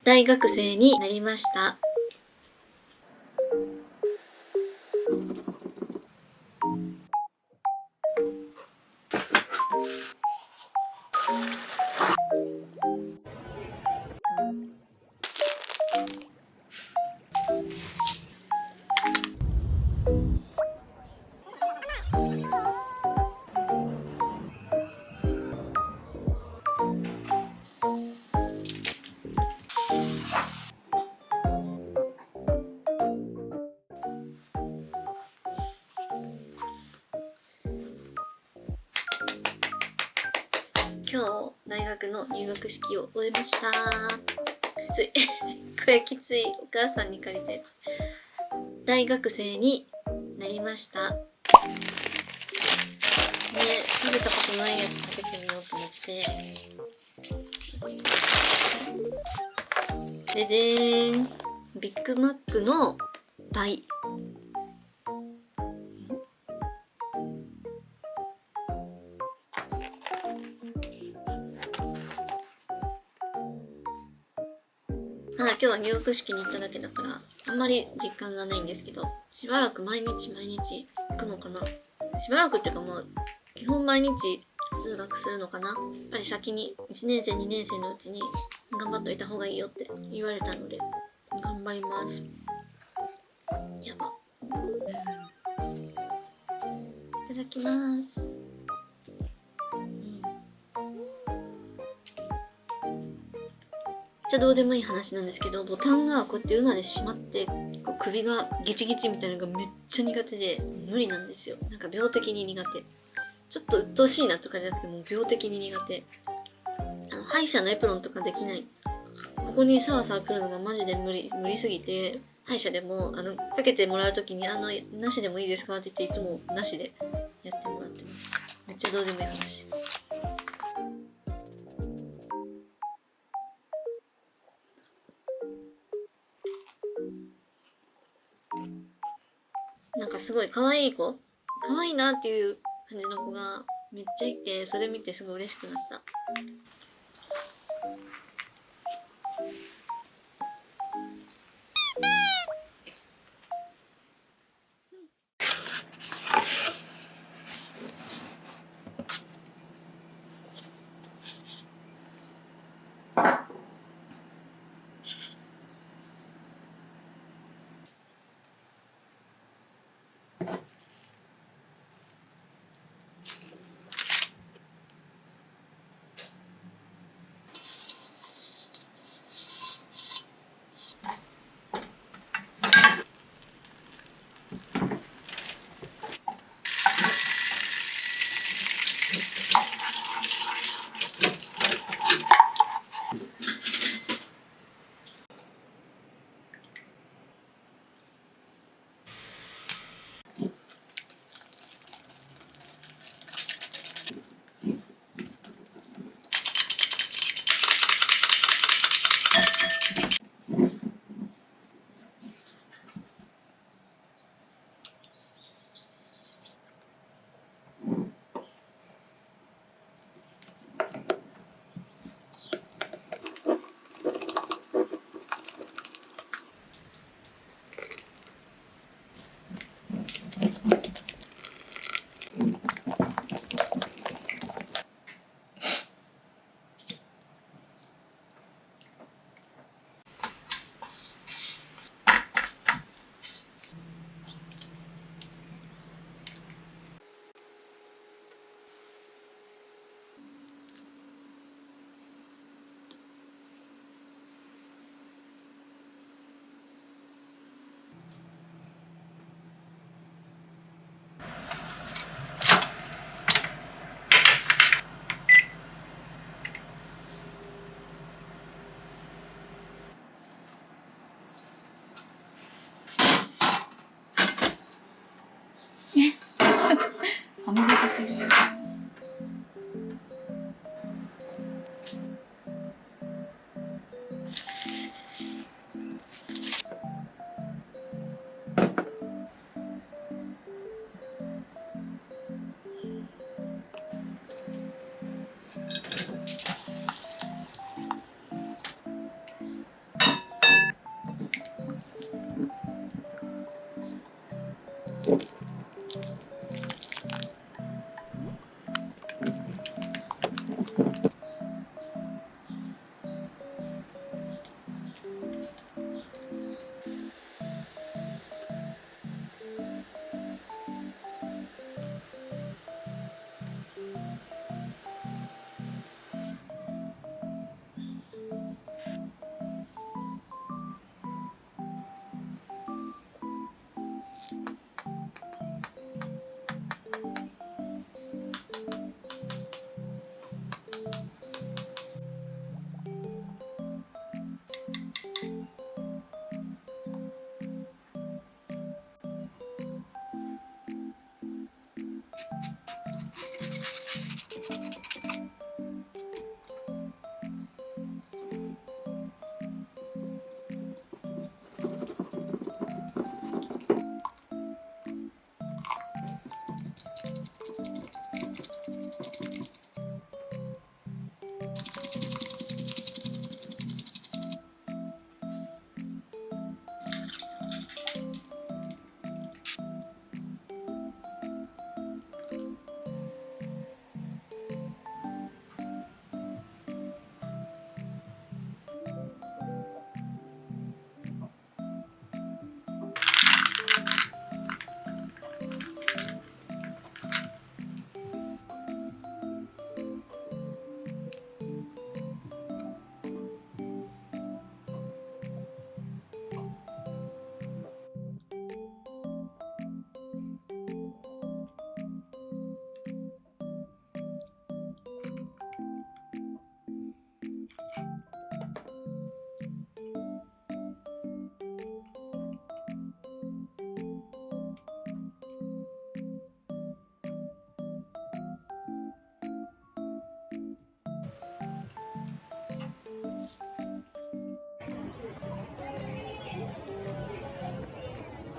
大学生になりました。今日大学の入学式を終えました。きついこれきつい。お母さんに借りたやつ。大学生になりました。ね、食べたことないやつ食べてみようと思って。ででーん、ビッグマックの倍。今日は入学式に行っただけだからあんまり実感がないんですけど、しばらく毎日行くのかな。しばらくっていうかもう基本毎日通学するのかな。やっぱり先に1年生2年生のうちに頑張っといた方がいいよって言われたので頑張ります。やば、いただきます。めっちゃどうでもいい話なんですけど、ボタンがこうやって馬で閉まってこう首がギチギチみたいなのがめっちゃ苦手で無理なんですよ。なんか病的に苦手。ちょっと鬱陶しいなとかじゃなくてもう病的に苦手。歯医者のエプロンとかできない。ここにサワサワ来るのがマジで無理すぎて、歯医者でもかけてもらうときになしでもいいですかって言っていつもなしでやってもらってます。めっちゃどうでもいい話。なんかすごい可愛い子、可愛いなっていう感じの子がめっちゃいて、それ見てすごい嬉しくなった。はみ出しすぎ。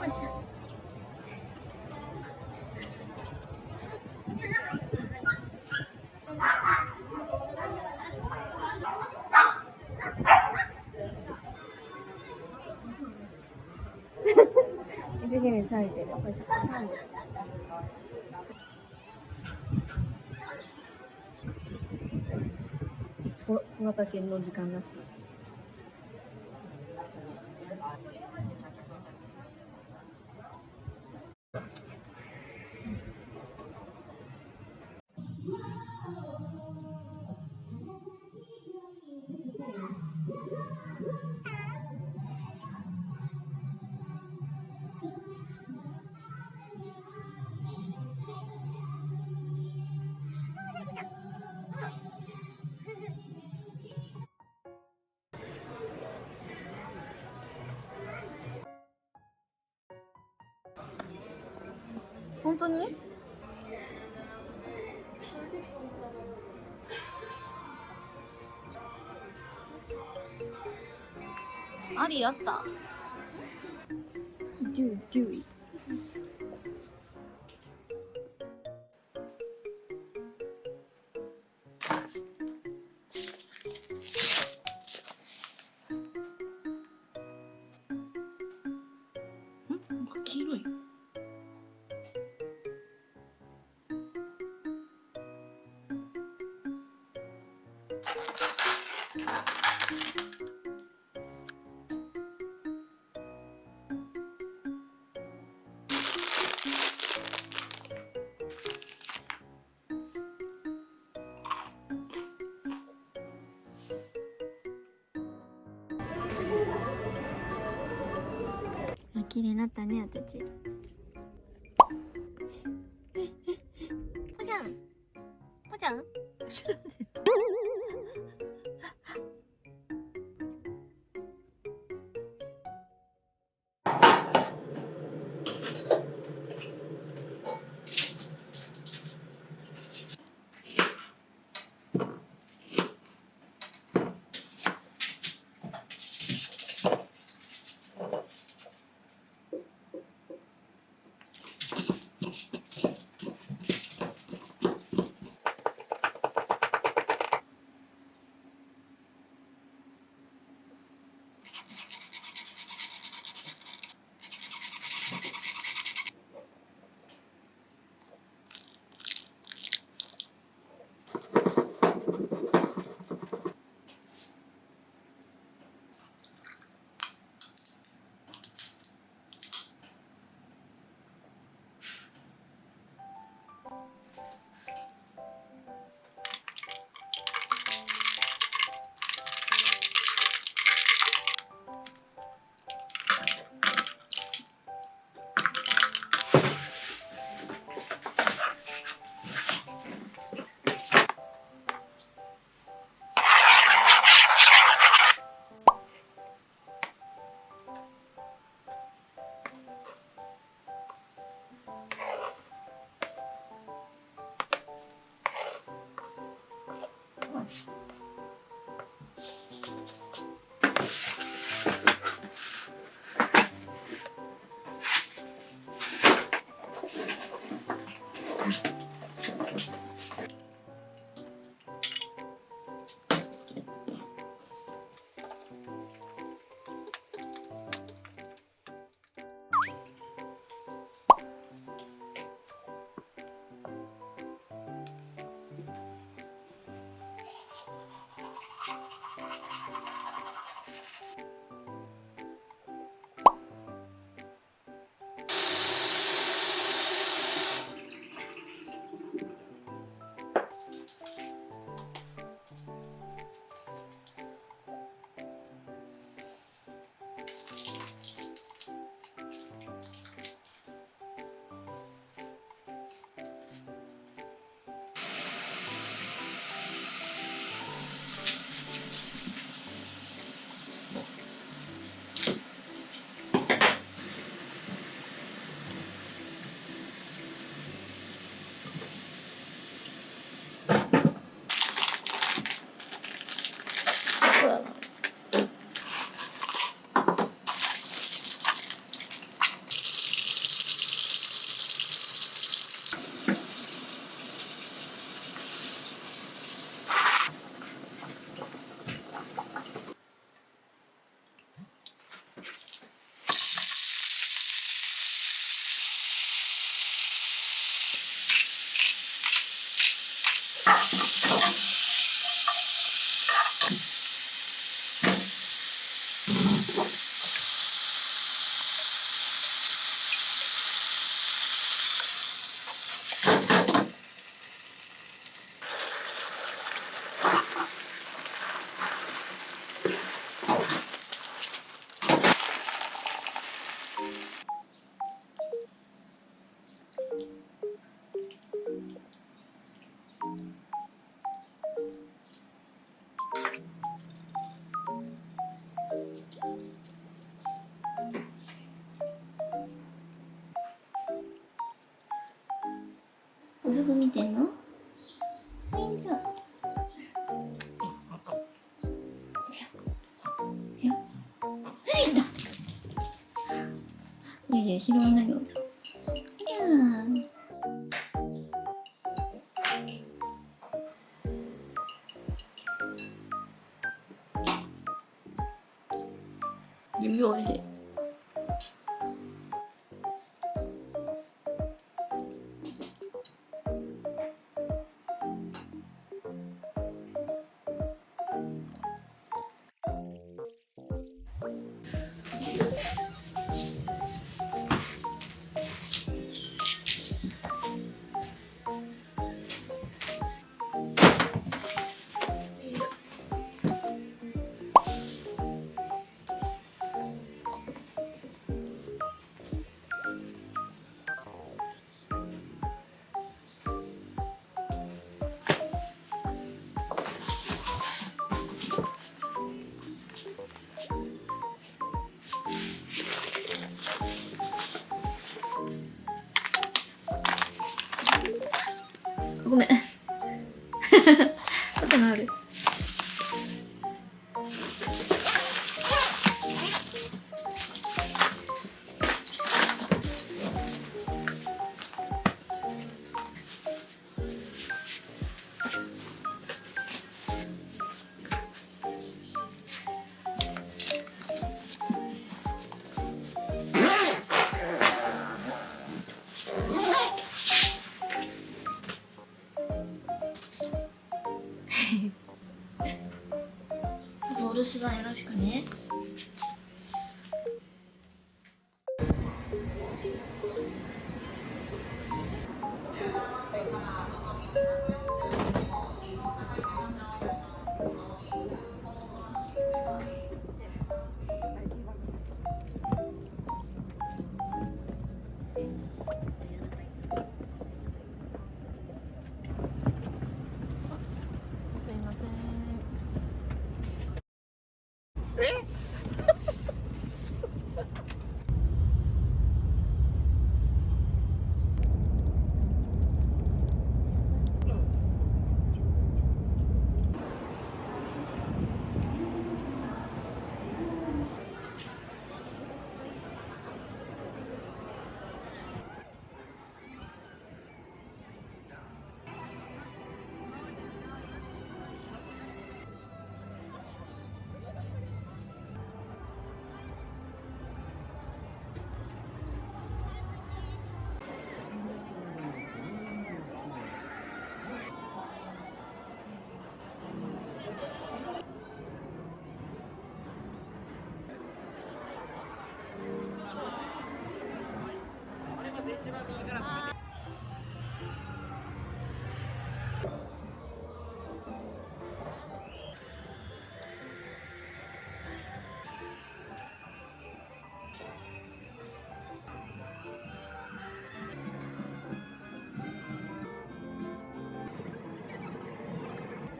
一生懸命食べてる。これ小型犬の時間らしい。本当に？アリあった。デュイ。なんか黄色い。綺麗になったね、あたち。ぽちゃん。ぽちゃん。ブログ見てんの？いやいや拾わないの。いや指おいしい。ごめん。お茶がある。お留守番よろしくね。すいません。めっ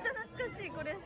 ちゃ懐かしいこれ。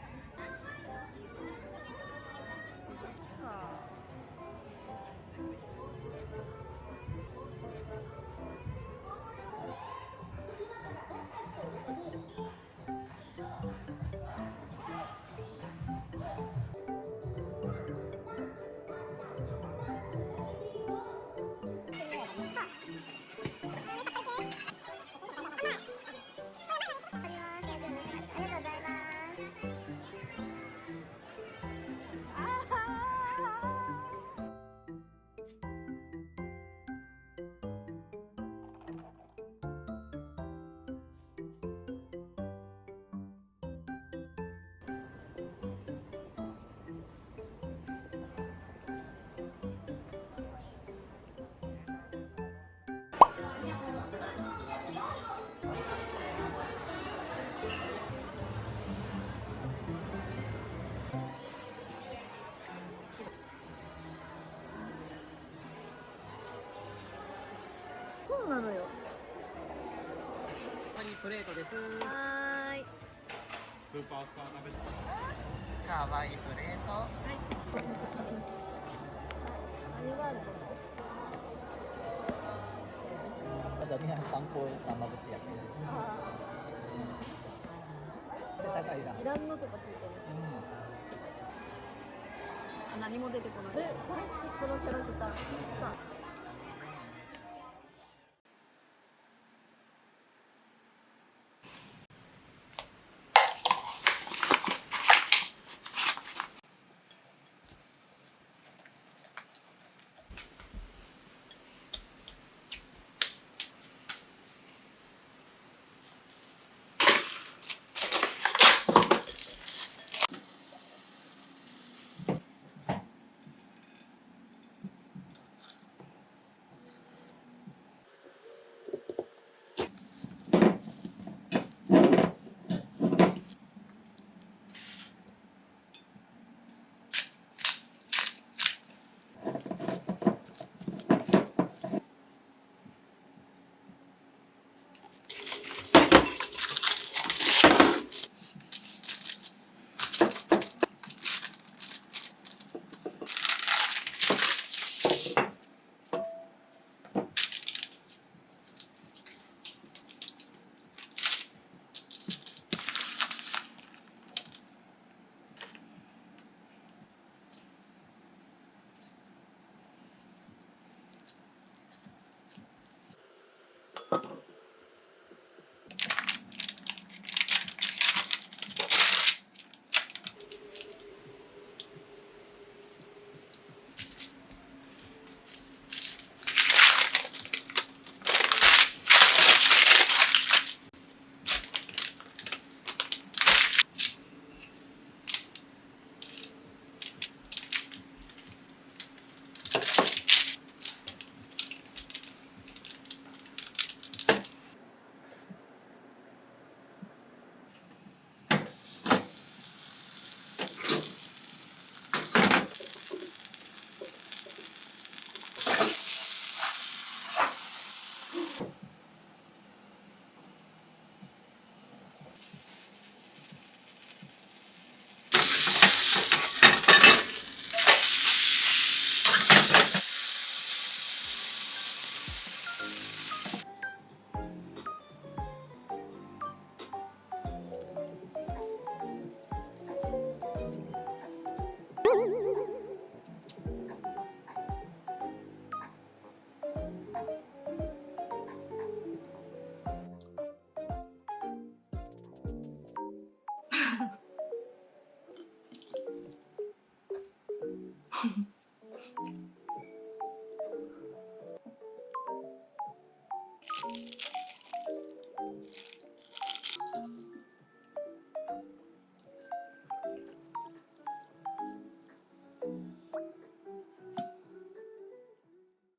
そうなのよ。パリプレートです。はーい。スーパースター食べた。かわいいプレート。何があるの？ Maksudnya pangkul sama besi ya. で高いじゃん。いらんのとかついてるし。何も出てこない。で、これ好き、このキャラクター。